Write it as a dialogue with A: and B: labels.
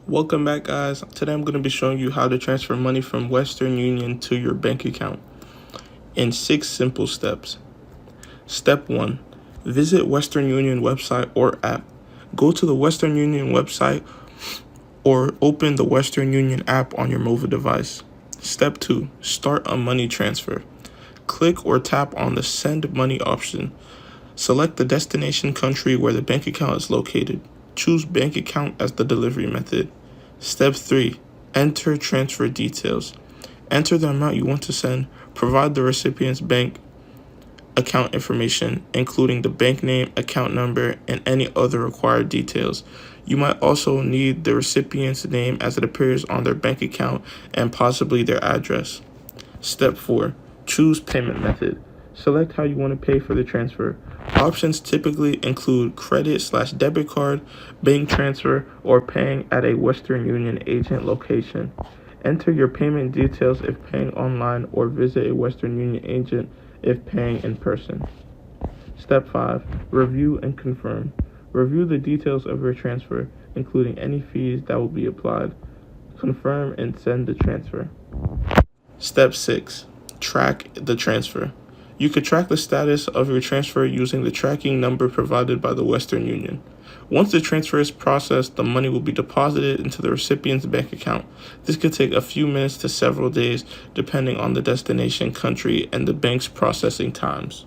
A: Welcome back, guys. Today I'm going to be showing you how to transfer money from Western Union to your bank account in 6 simple steps. Step 1. Visit Western Union website or app. Go to the Western Union website or open the Western Union app on your mobile device. Step 2. Start a money transfer. Click or tap on the Send Money option. Select the destination country where the bank account is located. Choose bank account as the delivery method. Step 3. Enter transfer details. Enter the amount you want to send. Provide the recipient's bank account information, including the bank name, account number, and any other required details. You might also need the recipient's name as it appears on their bank account and possibly their address. Step 4. Choose payment method. Select how you want to pay for the transfer. Options typically include credit/debit card, bank transfer, or paying at a Western Union agent location. Enter your payment details if paying online or visit a Western Union agent if paying in person. Step 5. Review and confirm. Review the details of your transfer, including any fees that will be applied. Confirm and send the transfer. Step 6. Track the transfer. You could track the status of your transfer using the tracking number provided by the Western Union. Once the transfer is processed, the money will be deposited into the recipient's bank account. This could take a few minutes to several days, depending on the destination country and the bank's processing times.